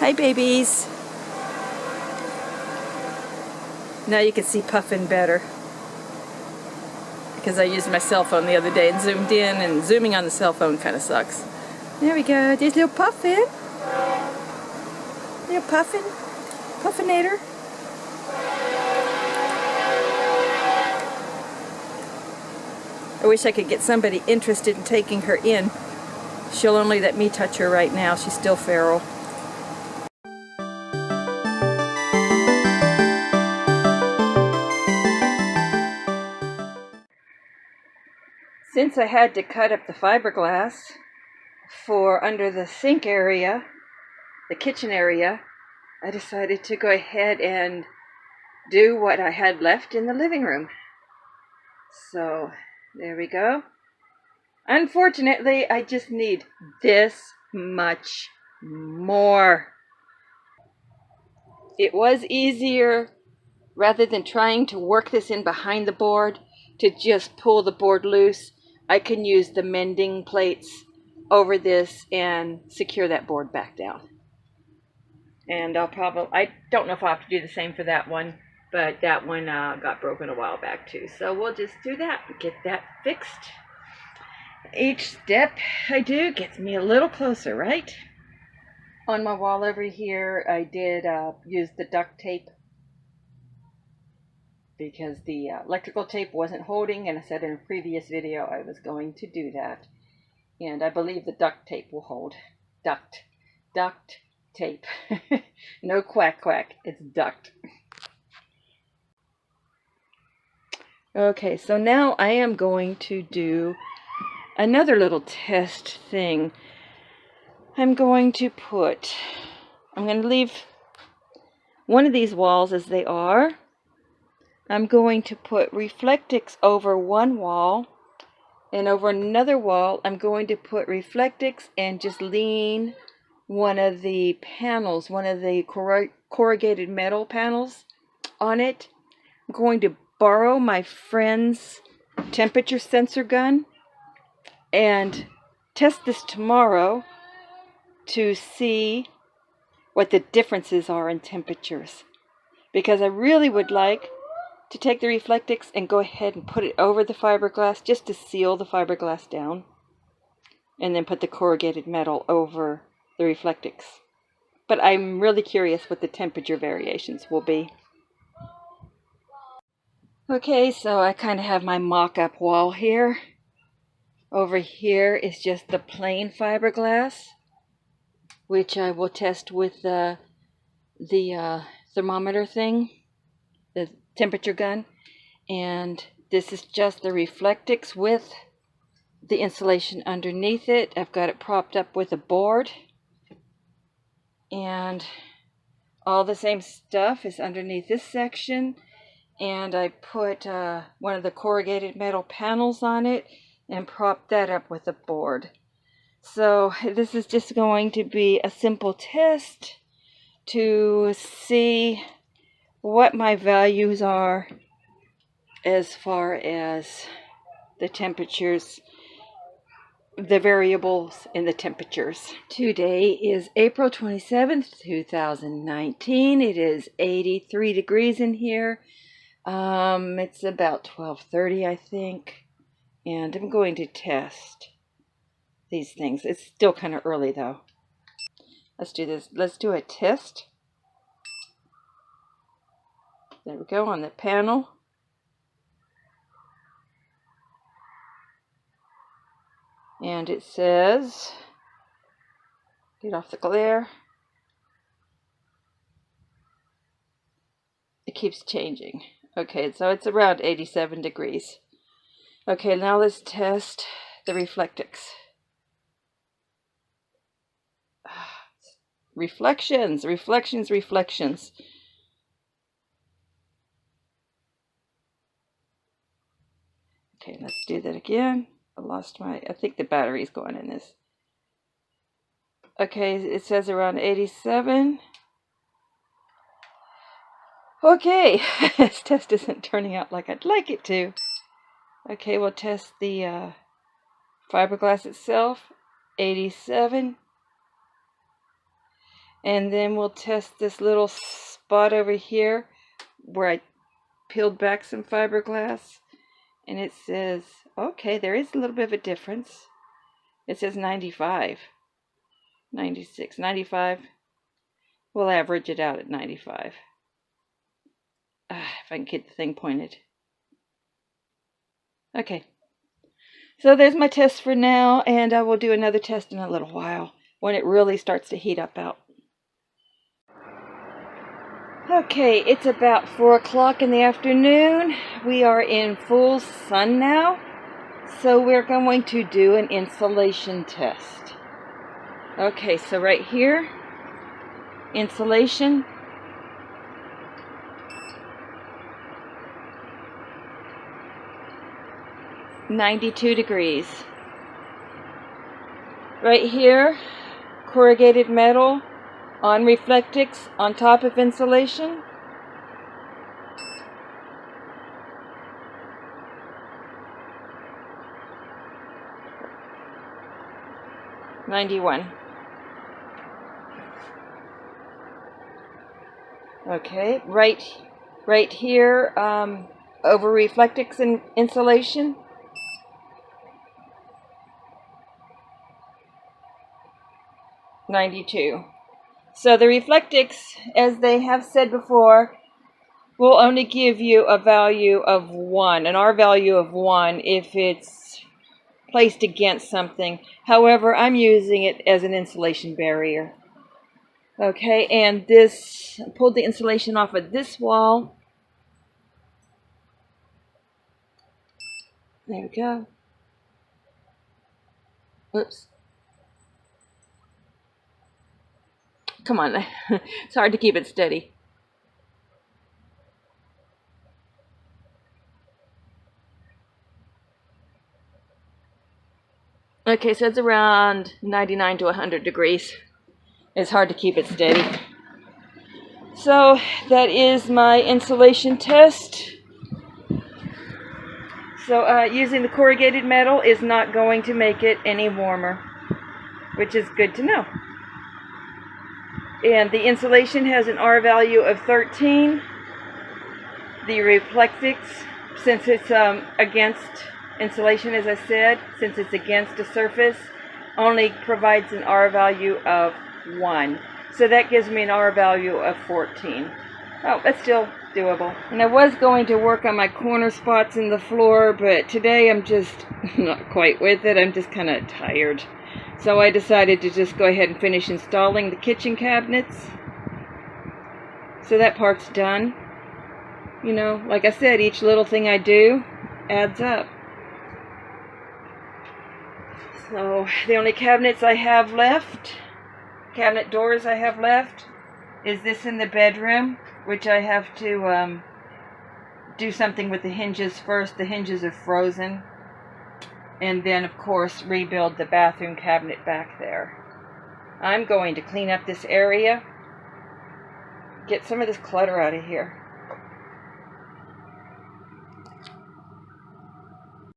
Hi, babies. Now you can see Puffin better, because I used my cell phone the other day and zoomed in, and zooming on the cell phone kind of sucks. There we go. There's little Puffin. Little Puffin. Puffinator. I wish I could get somebody interested in taking her in. She'll only let me touch her right now. She's still feral. Since I had to cut up the fiberglass for under the sink area, the kitchen area, I decided to go ahead and do what I had left in the living room. So there we go. Unfortunately, I just need this much more. It was easier, rather than trying to work this in behind the board, to just pull the board loose. I can use the mending plates over this and secure that board back down. And I don't know if I'll have to do the same for that one, but that one got broken a while back too. So we'll just do that and get that fixed. Each step I do gets me a little closer, right? On my wall over here, I did use the duct tape because the electrical tape wasn't holding, and I said in a previous video I was going to do that. And I believe the duct tape will hold. Duct tape. No quack quack, it's duct. Okay, so now I am going to do another little test thing. I'm going to leave one of these walls as they are. I'm going to put reflectix over one wall, and over another wall I'm going to put reflectix and just lean one of the panels, one of the corrugated metal panels on it. I'm going to borrow my friend's temperature sensor gun and test this tomorrow to see what the differences are in temperatures, because I really would like to take the reflectix and go ahead and put it over the fiberglass just to seal the fiberglass down, and then put the corrugated metal over the reflectix. But I'm really curious what the temperature variations will be. Okay, so I kind of have my mock-up wall here. Over here is just the plain fiberglass, which I will test with the thermometer thing, the temperature gun. And this is just the reflectix with the insulation underneath it. I've got it propped up with a board, and all the same stuff is underneath this section. And I put one of the corrugated metal panels on it and propped that up with a board. So this is just going to be a simple test to see what my values are as far as the temperatures, the variables in the temperatures. Today is April 27th, 2019. It is 83 degrees in here. It's about 12:30, I think. And I'm going to test these things. It's still kind of early though. Let's do this. Let's do a test. There we go on the panel. And it says, get off the glare. It keeps changing. Okay, so it's around 87 degrees. Okay, now let's test the reflectix. Reflections. Okay, let's do that again. I think the battery's going in this. Okay, it says around 87. Okay, this test isn't turning out like I'd like it to. Okay, we'll test the fiberglass itself. 87. And then we'll test this little spot over here where I peeled back some fiberglass. And it says, okay, there is a little bit of a difference. It says 95, 96, 95. We'll average it out at 95. If I can get the thing pointed. Okay. So there's my test for now, and I will do another test in a little while when it really starts to heat up out. Okay, it's about 4 o'clock in the afternoon. We are in full sun now, so we're going to do an insulation test. Okay, so right here, insulation. (92 degrees). Right here, corrugated metal on reflectix on top of insulation. (91). Okay, right here, over reflectix and insulation. 92. So the reflectix, as they have said before, will only give you a value of 1, an R value of 1 if it's placed against something. However, I'm using it as an insulation barrier. Okay, and this, I pulled the insulation off of this wall. There we go. Whoops. Come on, it's hard to keep it steady. Okay, so it's around 99 to 100 degrees. It's hard to keep it steady. So that is my insulation test. So using the corrugated metal is not going to make it any warmer, which is good to know. And the insulation has an R value of 13. The reflectix, since it's against insulation, as I said, since it's against a surface, only provides an R value of 1. So that gives me an R value of 14. Oh, that's still doable. And I was going to work on my corner spots in the floor, but today I'm just not quite with it. I'm just kind of tired. So I decided to just go ahead and finish installing the kitchen cabinets. So that part's done. You know, like I said, each little thing I do adds up. So the only cabinets I have left, cabinet doors I have left, is this in the bedroom, which I have to do something with the hinges first. The hinges are frozen. And then, of course, rebuild the bathroom cabinet back there. I'm going to clean up this area, get some of this clutter out of here.